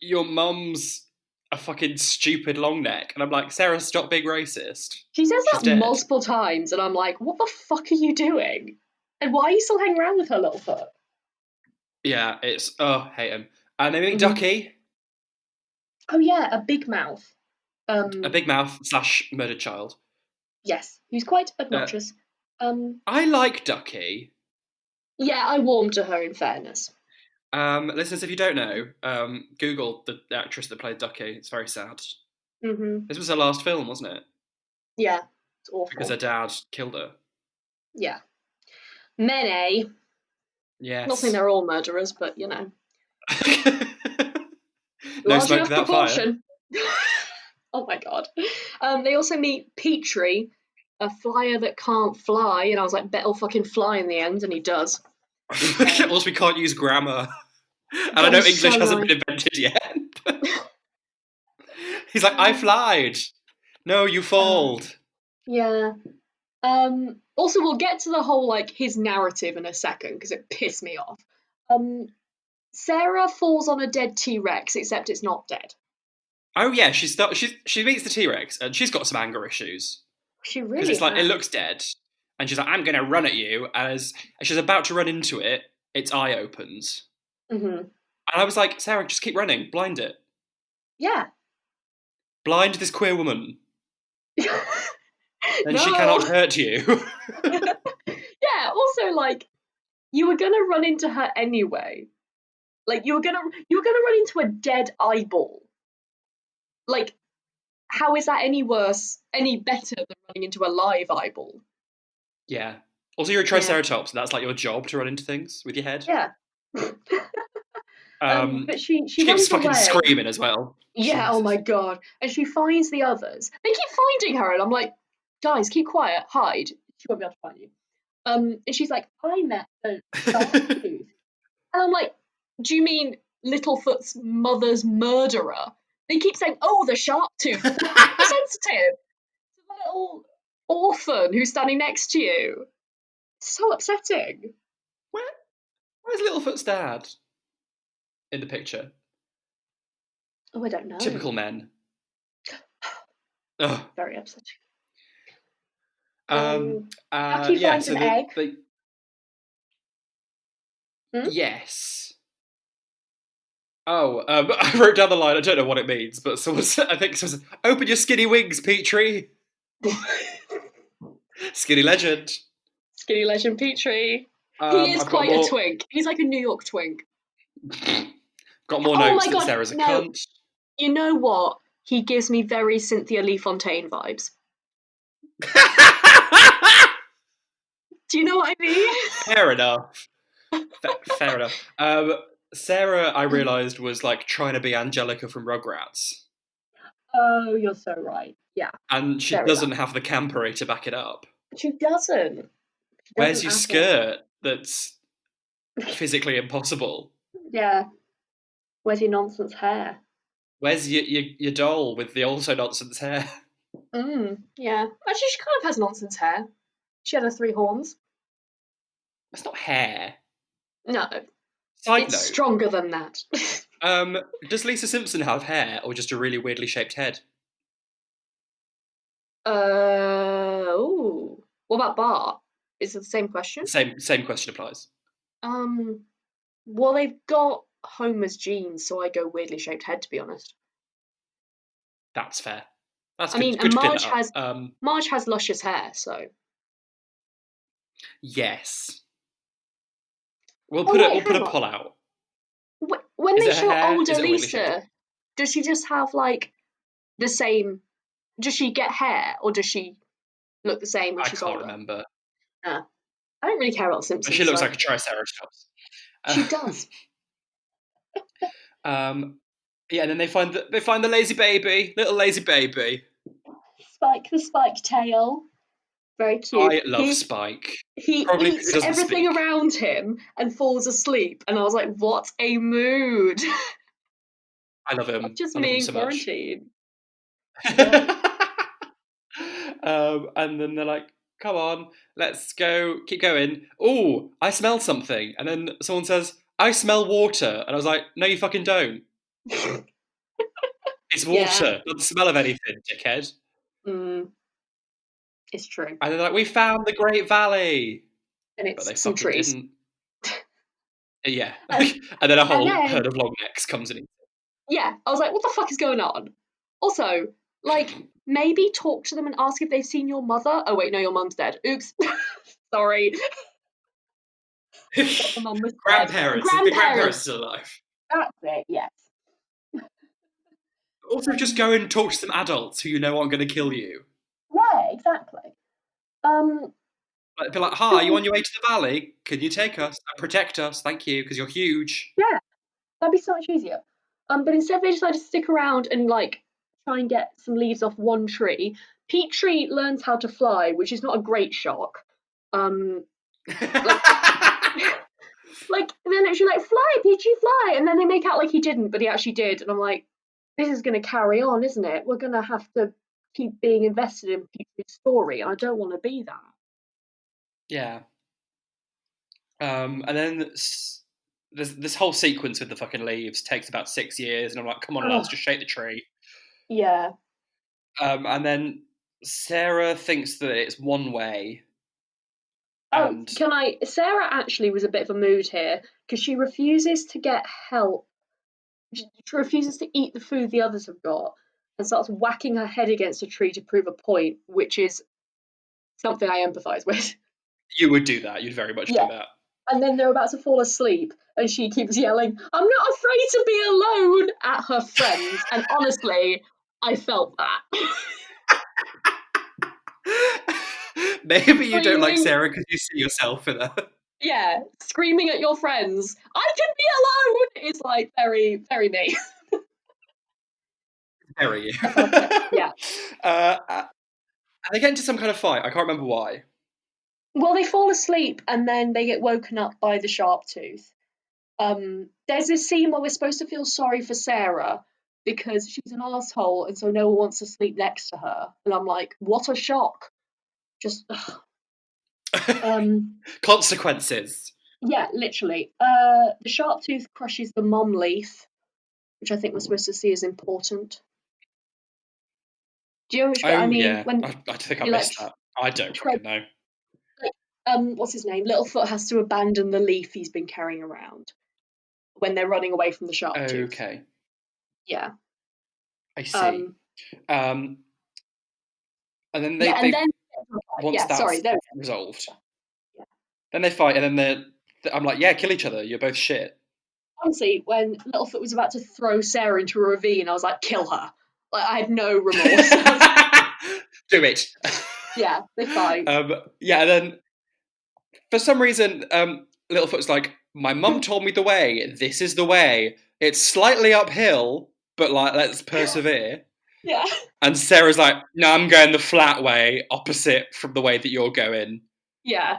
your mum's a fucking stupid long neck. And I'm like, Sarah, stop being racist. She says She's that dead. multiple times, and I'm like, what the fuck are you doing? And why are you still hanging around with her little foot? Yeah, hate him. And they meet Ducky. Oh yeah, a big mouth. A big mouth / murdered child. Yes, who's quite obnoxious. I like Ducky. Yeah, I warmed to her, in fairness. Listeners, if you don't know, Google the actress that played Ducky. It's very sad. This was her last film, wasn't it? Yeah, it's awful. Because her dad killed her. Yeah. Many. Yes. Not saying they're all murderers, but you know. No smoke without fire. Oh my god. They also meet Petrie, a flyer that can't fly, and I was like, bet he'll fucking fly in the end, and he does. Also, we can't use grammar. And I know English hasn't been invented yet. He's like, I flied. No, you falled. Yeah. Also, we'll get to the whole, like, his narrative in a second, because it pissed me off. Sarah falls on a dead T-Rex, except it's not dead. Oh yeah, she meets the T-Rex, and she's got some anger issues. She really because it's like, it looks dead, and she's like, I'm going to run at you. As she's about to run into it, its eye opens. And I was like, Sarah, just keep running. Blind it. Yeah. Blind this queer woman. Then she cannot hurt you. Yeah, also, like, you were going to run into her anyway. Like, you were gonna run into a dead eyeball. Like, how is that any better than running into a live eyeball? Yeah. Also, you're a Triceratops, and that's like your job to run into things with your head. Yeah. But she keeps fucking away. screaming as well. Yeah, Jesus. Oh my god. And she finds the others. They keep finding her, and I'm like, guys, keep quiet, hide. She won't be able to find you. And she's like, I met a shark tooth. And I'm like, do you mean Littlefoot's mother's murderer? They keep saying, oh, the shark tooth. Sensitive to the little orphan who's standing next to you. It's so upsetting. Where's Littlefoot's dad in the picture? Oh, I don't know. Typical men. Very upsetting. Ducky finds an egg. Yes. Oh, I wrote down the line. I don't know what it means, but I think someone said, "Open your skinny wings, Petrie." Skinny legend. Skinny legend, Petrie. He is quite a twink. He's like a New York twink. Got more notes that Sarah's a cunt. You know what? He gives me very Cynthia Lee Fontaine vibes. Do you know what I mean? Fair enough. Fair enough. Sarah, I realised, was like trying to be Angelica from Rugrats. Oh, you're so right. Yeah. And she doesn't have the campery to back it up. She doesn't. Where's your skirt that's physically impossible? Yeah. Where's your nonsense hair? Where's your doll with the also nonsense hair? Yeah. Actually, she kind of has nonsense hair. She had her 3 horns. That's not hair. No. Side it's note. Stronger than that. Does Lisa Simpson have hair or just a really weirdly shaped head? What about Bart? Is it the same question? Same question applies. Well, they've got Homer's genes, so I go weirdly shaped head, to be honest. That's fair. That's good. I mean, good and Marge has luscious hair, so. Yes. We'll put a poll out. When they show older Lisa, does she just have like the same? Does she get hair, or does she look the same when she's older? I can't remember. I don't really care about the Simpsons. She looks like a Triceratops. She does. Yeah, and then they find the lazy baby, little lazy baby. Spike the spike tail. Very cute. I love Spike. He eats everything around him and falls asleep, and I was like, what a mood. I love him. Not just me in quarantine. Yeah. And then they're like, come on, let's go, keep going. Oh, I smell something. And then someone says, I smell water. And I was like, no, you fucking don't. It's Yeah, water, not the smell of anything, dickhead. mm, it's true. And they're like, we found the Great Valley. And But it's they some fucking trees. didn't. Yeah. And And then a and whole then herd of long necks comes in. yeah, I was like, what the fuck is going on? Also, like, maybe talk to them and ask if they've seen your mother. Oh wait, no, your mum's dead. Oops. Sorry. Forgot the mum was dead. Grandparents. The grandparents Grandparents. still alive. That's it, yes. Also, just go and talk to some adults who you know aren't going to kill you. Yeah, exactly. Um, Like, be like, hi, you so on your way to the valley? Can you take us and protect us? Thank you, because you're huge. yeah, that'd be so much easier. But instead they decided to stick around and like try and get some leaves off one tree. Petrie learns how to fly, which is not a great shock. Um, like like then she's like, fly, Petrie, fly, and then they make out like he didn't, but he actually did, and I'm like, this is going to carry on, isn't it? We're going to have to keep being invested in Petrie's story, and I don't want to be that. Yeah. And then this whole sequence with the fucking leaves takes about 6 years, and I'm like, come on, lads, Oh, just shake the tree. yeah. And then Sarah thinks that it's one way, Oh, and can I? Sarah actually was a bit of a mood here because she refuses to get help. She refuses to eat the food the others have got and starts whacking her head against a tree to prove a point, which is something I empathise with. you would do that. You'd very much do Yeah. that. And then they're about to fall asleep, and she keeps yelling, I'm not afraid to be alone at her friends. And honestly, I felt that. Maybe you don't like Screaming, Sarah because you see yourself in her. yeah, screaming at your friends, I can be alone, is like very, very me. Very you. I felt it. Yeah. And they get into some kind of fight. I can't remember why. Well, they fall asleep and then they get woken up by the sharp tooth. There's this scene where we're supposed to feel sorry for Sarah because she's an asshole and so no one wants to sleep next to her. And I'm like, what a shock. Just Consequences. yeah, literally. The sharp tooth crushes the mom leaf, which I think we're supposed to see as important. Do you know which bit I Oh mean? yeah, When I think I he like missed that. I don't tread fucking know. like what's his name? Littlefoot has to abandon the leaf he's been carrying around when they're running away from the sharp tooth. Okay, Yeah. I see. Um Um, and then yeah, and they then once yeah, sorry, that's there resolved, yeah. then they fight, and then I'm like, yeah, kill each other. You're both shit. Honestly, when Littlefoot was about to throw Sarah into a ravine, I was like, kill her. Like I had no remorse. Do it. Yeah, they fight. Yeah, and then for some reason, Littlefoot's like, my mum told me the way. This is the way. It's slightly uphill, but like, let's persevere. Yeah. And Sarah's like, no, I'm going the flat way, opposite from the way that you're going. Yeah.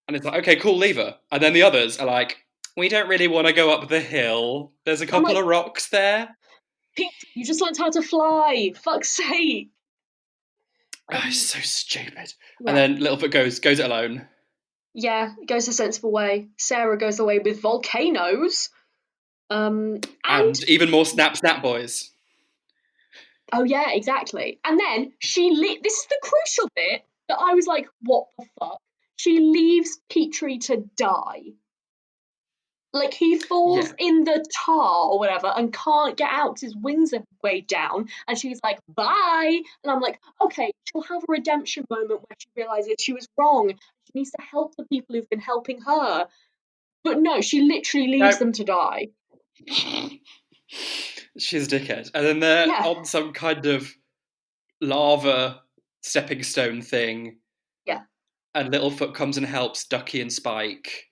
And it's like, okay, cool, leave her. And then the others are like, we don't really want to go up the hill. There's a I'm couple like, of rocks there. Pete, you just learned how to fly. Fuck's sake. Oh, it's Um, so stupid. And yeah. then Littlefoot goes it alone. Yeah, it goes a sensible way. Sarah goes away with volcanoes. And And even more snap snap boys. oh yeah, exactly. And then this is the crucial bit that I was like, what the fuck? She leaves Petrie to die. Like he falls Yeah. in the tar or whatever and can't get out 'cause his wings are way down. And she's like, bye. And I'm like, okay, she'll have a redemption moment where she realizes she was wrong. She needs to help the people who've been helping her. But no, she literally leaves Nope. them to die. She's a dickhead. And then they're Yeah, on some kind of lava stepping stone thing. yeah, And Littlefoot comes and helps Ducky and Spike.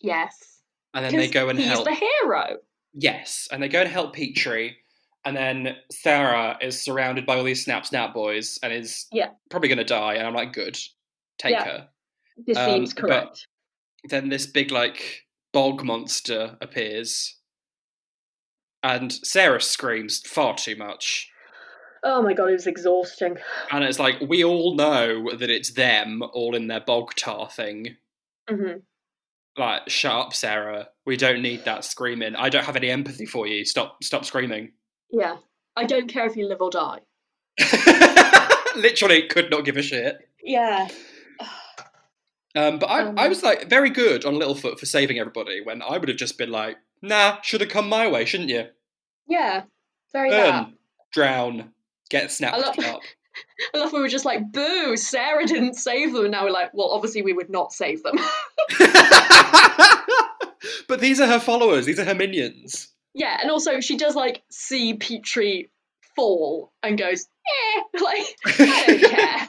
yes. And then they Because go and he's the help. hero. Yes. And they go and help Petrie. And then Sarah is surrounded by all these snap snap boys and is Yeah, probably going to die. And I'm like, good. Take yeah, her. this seems But correct. then this big, like, bog monster appears. And Sarah screams far too much. Oh my god, it was exhausting. And it's like, we all know that it's them all in their bog tar thing. Hmm. Like, shut up, Sarah. We don't need that screaming. I don't have any empathy for you. Stop screaming. Yeah. I don't care if you live or die. Literally could not give a shit. Yeah. But I was like very good on Littlefoot for saving everybody when I would have just been like, nah, should have come my way, shouldn't you? Yeah. Very that. Burn, drown, get I snapped love up. I love we were just like, boo, Sarah didn't save them, and now we're like, well, obviously we would not save them. But these are her followers, these are her minions. Yeah, and also she does like see Petrie fall and goes, like, I don't care.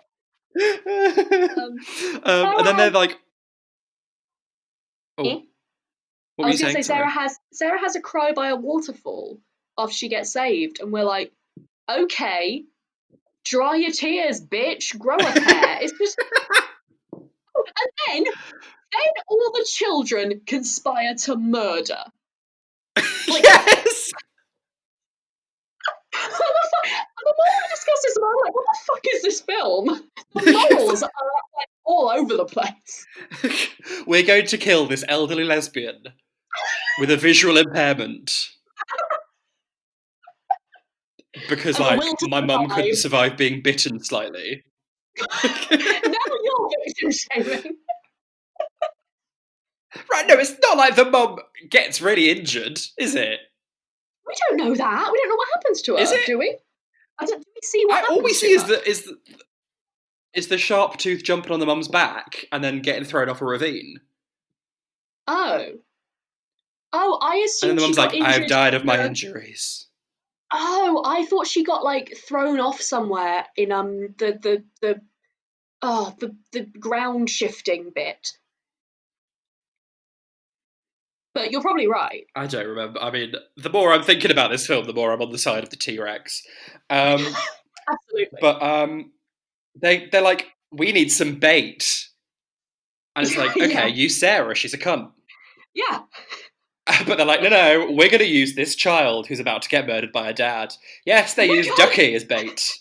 And then they're like, Eh? oh, what I were you was gonna say saying? Sorry. Sarah has a cry by a waterfall after she gets saved, and we're like, okay, dry your tears, bitch, grow a pair. It's just, and then all the children conspire to murder. Like, Yes. the more we discuss this, I'm like, what the fuck is this film? The morals are like all over the place. We're going to kill this elderly lesbian with a visual impairment because, And the like, will to my mum couldn't survive. survive being bitten slightly. Now you're victim shaming. Right? No, it's not like the mum gets really injured, is it? We don't know that. We don't know what happens to her, Is it? do we? Do we see what All we happens see to her? is the sharp tooth jumping on the mum's back and then getting thrown off a ravine. Oh. Oh, I And then assumed the she mum's got like, I've injured died in of my the... injuries. Oh, I thought she got like thrown off somewhere in the ground shifting bit. But you're probably right. I don't remember. I mean, the more I'm thinking about this film, the more I'm on the side of the T-Rex. Absolutely. But they're like, we need some bait. And it's like, okay, Yeah. use Sarah, she's a cunt. Yeah. But they're like, no, we're going to use this child who's about to get murdered by her dad. Yes, they Oh my use god. Ducky as bait.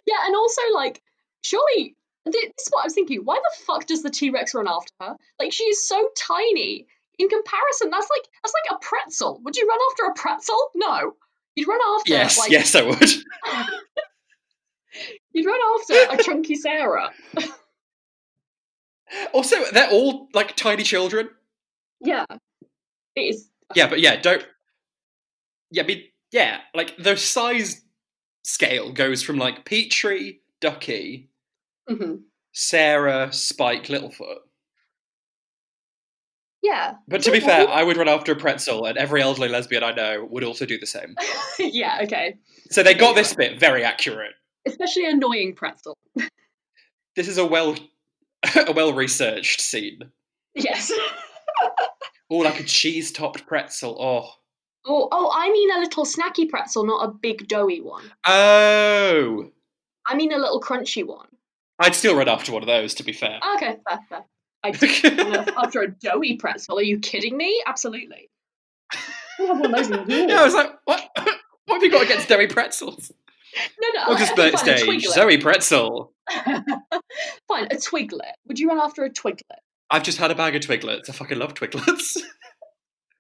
Yeah, and also like, surely this is what I was thinking. Why the fuck does the T-Rex run after her? Like, she is so tiny. In comparison, that's like a pretzel. Would you run after a pretzel? No. You'd run after Yes, like yes, I would. you'd run after a chunky Sarah. Also, they're all like tiny children. Yeah. It is. Yeah, but yeah, don't. Yeah, I mean, yeah, like the size scale goes from like Petrie, Ducky, Mhm. Sarah, Spike, Littlefoot. Yeah. But to be fair, I would run after a pretzel, and every elderly lesbian I know would also do the same. Yeah, okay. So they Okay, got you're this right. bit very accurate. Especially annoying pretzel. This is a well researched scene. Yes. Oh, like a cheese topped pretzel. Oh. Oh, I mean a little snacky pretzel, not a big doughy one. Oh. I mean a little crunchy one. I'd still run after one of those, to be fair. Okay, fair. I run after a doughy pretzel. Are you kidding me? Absolutely. I haven't had one of those in years. Yeah, I was like, what? What have you got against doughy pretzels? No, Welcome to okay, the fine, a stage, twiglet. Zoe Pretzel. Fine, a twiglet. Would you run after a twiglet? I've just had a bag of Twiglets. I fucking love Twiglets.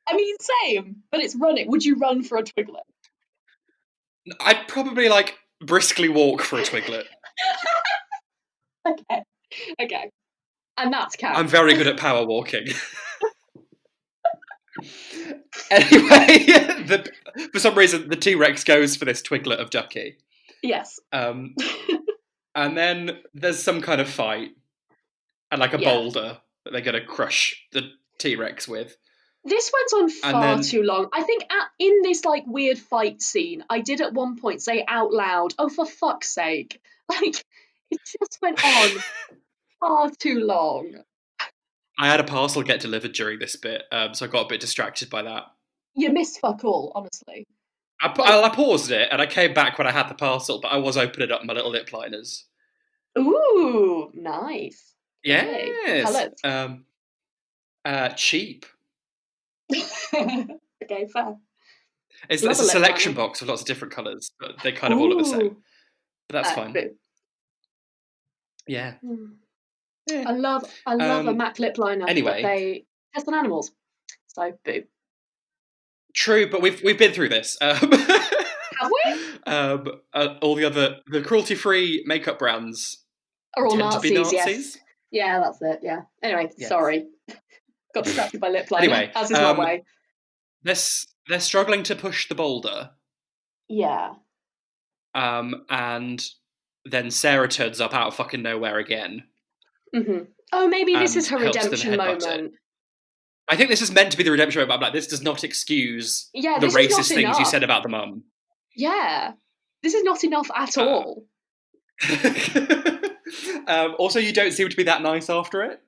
I mean, same, but it's running. Would you run for a twiglet? I'd probably like briskly walk for a Twiglet. Okay. And that's count. I'm very good at power walking. Anyway, for some reason, the T-Rex goes for this Twiglet of Ducky. Yes. And then there's some kind of fight, and like a boulder that they're going to crush the T-Rex with. This went on far too long. I think in this like weird fight scene, I did at one point say out loud, "Oh, for fuck's sake!" Like it just went on far too long. I had a parcel get delivered during this bit, so I got a bit distracted by that. You missed fuck all, honestly. I paused it and I came back when I had the parcel, but I was opening up my little lip liners. Ooh, nice. Yes. Okay. Cheap. Okay, fair. It's Love a a lip selection liner. box of lots of different colours, but they kind of all look the same. Ooh. But that's fine. Boo. Yeah. I love a MAC lip liner, but Anyway, they test on animals. So boo. true, but we've been through this. Have we? All the cruelty-free makeup brands Are all tend to be Nazis, yes. Nazis. Yeah, that's it, yeah. Anyway, Yes. sorry. Got distracted by lip liner, Anyway, as is my way. they're struggling to push the boulder. Yeah. And then Sarah turns up out of fucking nowhere again. Mm-hmm. Oh, maybe this And is her helps them redemption headbutt it. moment. I think this is meant to be the redemption moment, but I'm like, this does not excuse Yeah, the this is not racist things you enough. said about the mum. Yeah. This is not enough at all. Also, you don't seem to be that nice after it.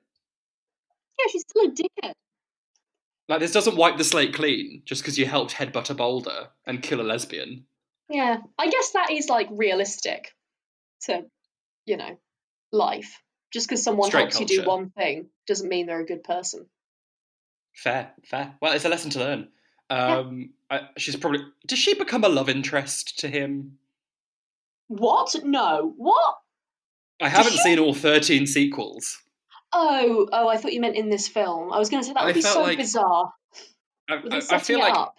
Yeah, she's still a dickhead. Like, this doesn't wipe the slate clean just because you helped headbutt a boulder and kill a lesbian. Yeah. I guess that is, like, realistic to, life. Just because someone Straight helps you do culture. one thing doesn't mean they're a good person. Fair. Well, it's a lesson to learn. She's probably... Does she become a love interest to him? What? No. What? I haven't seen all 13 sequels. Oh, I thought you meant in this film. I was going to say that would be felt so like... bizarre. Were they I setting feel it like up?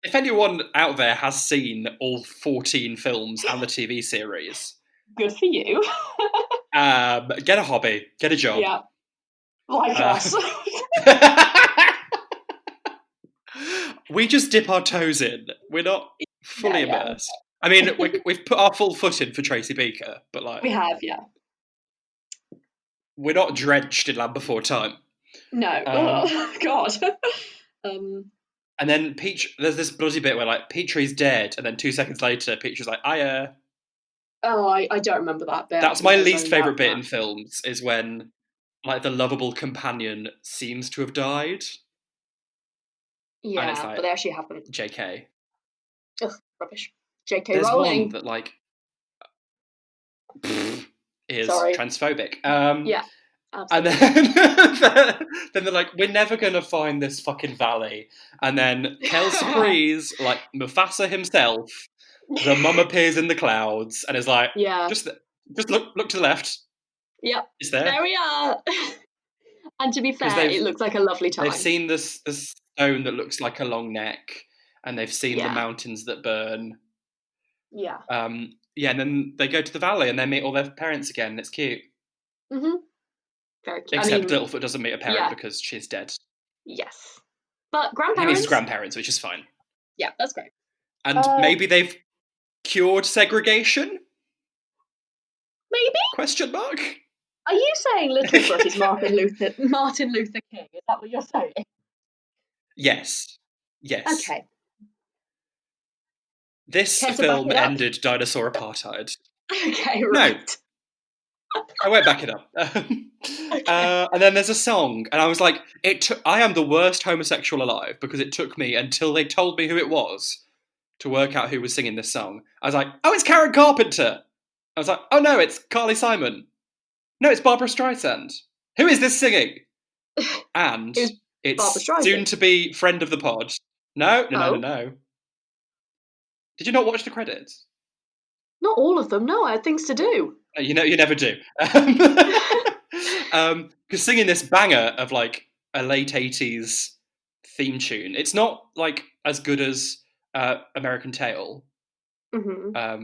if anyone out there has seen all 14 films and the TV series, Good for you. get a hobby, get a job. Yeah. Like us. We just dip our toes in. We're not fully Yeah. immersed. I mean, we've put our full foot in for Tracy Beaker, but like We have, yeah. we're not drenched in Land Before Time. No. Oh, God. And then there's this bloody bit where like Petrie's dead, and then 2 seconds later, Petrie's like, Oh, I don't remember that bit. That's my least favourite bit in films, is when like the lovable companion seems to have died. Yeah, and it's like, but they actually haven't. JK. Ugh, rubbish. JK There's Rowling. one that like is Sorry. transphobic. Yeah. Absolutely. And then they're like, we're never going to find this fucking valley. And then Kelsey Breeze, like Mufasa himself, the mum appears in the clouds and is like, Yeah. just look to the left. Yep. It's there. There we are. And to be fair, it looks like a lovely time. They've seen this stone that looks like a long neck, and they've seen the mountains that burn. Yeah. And then they go to the valley and they meet all their parents again. It's cute. Mm-hmm. Very cute. Except Littlefoot doesn't meet a parent because she's dead. Yes. But grandparents? He meets his grandparents, which is fine. Yeah, that's great. And maybe they've cured segregation? Maybe? Question mark? Are you saying Littlefoot is Martin Luther King? Is that what you're saying? Yes. Okay. This film ended dinosaur apartheid. Okay, right. No. I won't back it up. And then there's a song, and I was like, I am the worst homosexual alive, because it took me until they told me who it was to work out who was singing this song. I was like, oh, it's Karen Carpenter. I was like, oh no, it's Carly Simon. No, it's Barbara Streisand. Who is this singing? And it's soon to be friend of the pod. No. Did you not watch the credits? Not all of them. No, I had things to do. You never do. Because singing this banger of like a late 80s theme tune, it's not like as good as American Tail,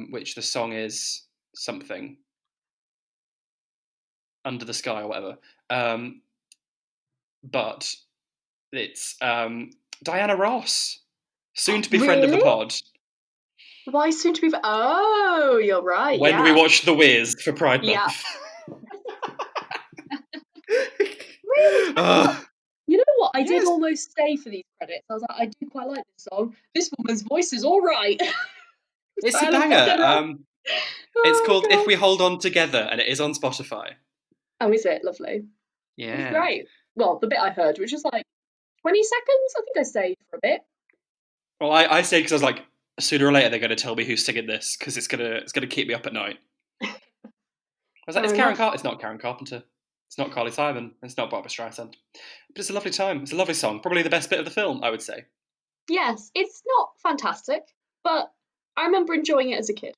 which the song is something Under the Sky or whatever. But it's Diana Ross, soon to be friend of the pod. Why soon to be? Oh, you're right. When we watched The Wiz for Pride Month. Really? You know what? I did almost stay for these credits. I was like, I do quite like this song. This woman's voice is all right. It's a banger. It's called If We Hold On Together, and it is on Spotify. Oh, is it? Lovely. Yeah. It's great. Well, the bit I heard, which was like 20 seconds, I think I stayed for a bit. Well, I stayed because I was like, sooner or later they're going to tell me who's singing this, because it's gonna keep me up at night. I was like, it's not Karen Carpenter. It's not Carly Simon. It's not Barbara Streisand. But it's a lovely time. It's a lovely song. Probably the best bit of the film, I would say. Yes, it's not fantastic, but I remember enjoying it as a kid.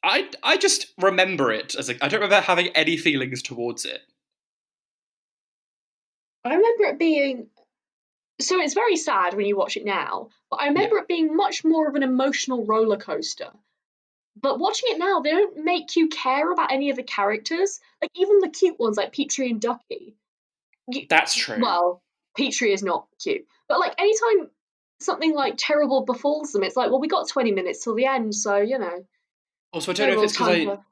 I just remember it as I don't remember having any feelings towards it. I remember it being so it's very sad when you watch it now, but I Yeah, remember it being much more of an emotional roller coaster. But watching it now, they don't make you care about any of the characters. Like even the cute ones like Petrie and Ducky. You, that's true. well, Petrie is not cute, but like anytime something like terrible befalls them, it's like, well, we got 20 minutes till the end, so Also, I don't know if terrible it's because time for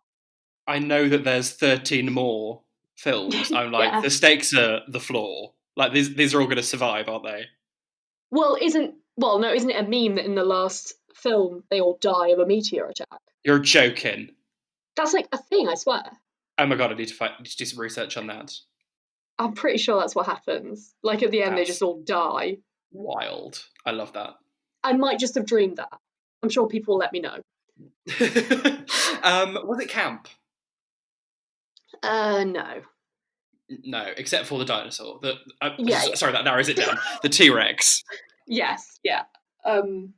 I know that there's 13 more films. I'm like, yeah. the stakes are the floor. Like these are all going to survive, aren't they? Isn't it a meme that in the last film they all die of a meteor attack? You're joking. That's like a thing, I swear. Oh my god, need to do some research on that. I'm pretty sure that's what happens. Like at the end, they just That's all die. wild. I love that. I might just have dreamed that. I'm sure people will let me know. Was it camp? No. No, except for the dinosaur. Yeah, Sorry, that narrows it down. The T-Rex. yes, yeah. She was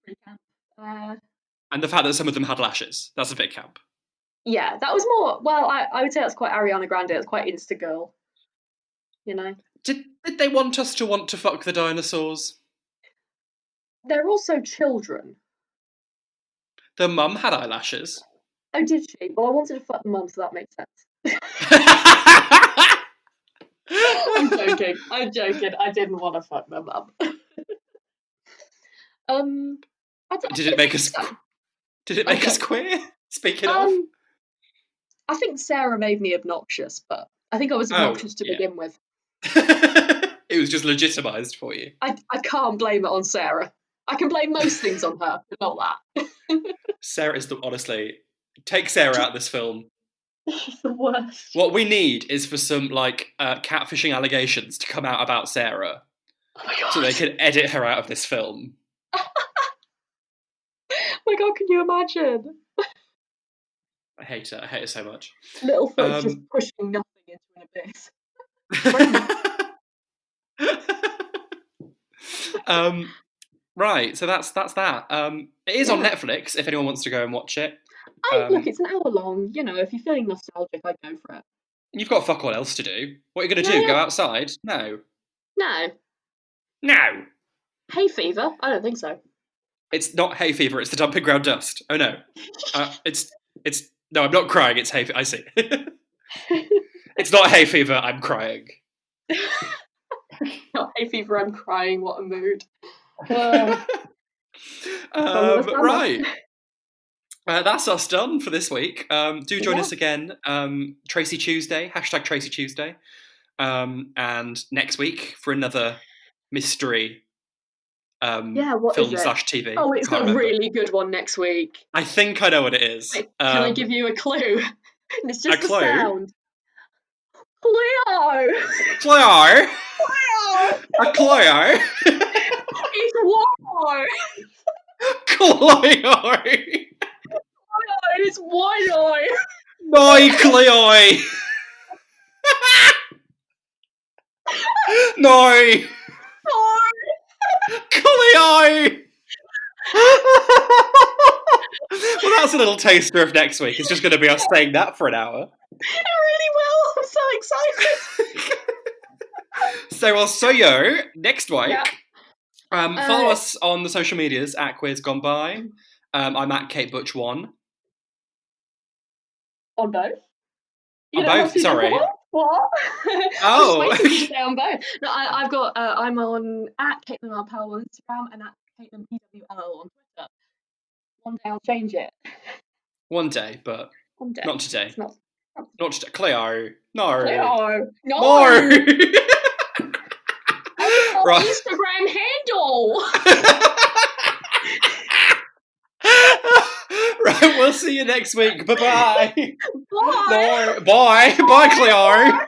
pretty camp. And the fact that some of them had lashes. That's a bit camp. Yeah, that was more. Well, I would say that's quite Ariana Grande. It's quite Insta girl. You know, Did they want us to want to fuck the dinosaurs? they're also children. The mum had eyelashes. Oh, did she? Well, I wanted to fuck the mum, so that makes sense. I'm joking. I'm joking. I didn't want to fuck the mum. um, I Did it don't make think us? so. Did it make us Okay. queer? Speaking of. I think Sarah made me obnoxious, but I think I was Oh obnoxious to yeah. begin with. It was just legitimised for you. I can't blame it on Sarah. I can blame most things on her, but not that. Sarah is honestly, take Sarah out of this film. She's the worst. What we need is for some like catfishing allegations to come out about Sarah, Oh my god. so they can edit her out of this film. Oh my god, can you imagine? I hate her. I hate her so much. Little foot just pushing nothing into an abyss. Right, so that's that. It is on Netflix if anyone wants to go and watch it. Look, it's an hour long. If you're feeling nostalgic, I'd go for it. You've got fuck all else to do. What are you going to Yeah, do? yeah. Go outside? No. No. No. Hay fever? I don't think so. It's not hay fever. It's the dumping ground dust. Oh no. It's no. I'm not crying. It's hay. I see. It's not hay fever. I'm crying. Not hay fever. I'm crying. What a mood. Right. That's us done for this week. Do join us again, Tracy Tuesday, #Tracy Tuesday, and next week for another mystery what film is it? /TV. Oh, it's got a really good one next week. I think I know what it is. Wait, can I give you a clue? It's just a clue? sound. Cleo! Cleo! Cleo! A Cleo! It's war! Cleo! It's one-eye! No, Cleo! No! Cleo! Well, that's a little taster of next week. It's just going to be us saying that for an hour. It really will! I'm so excited! So I'll see you next week. Yeah. Follow us on the social medias at Quiz Gone By. I'm at Kate Butch 1. On both? On both, sorry. What? Oh. Just waiting to say on both. No, I've got. I'm on at Caitlin Powell on Instagram and at Caitlin PWL on Twitter. One day I'll change it. One day, but One day. not today. It's not today. Cleo. No. Cleo. No. Right. Instagram handle. Right, we'll see you next week. Bye-bye. Bye. No. Bye. Bye, Cleo.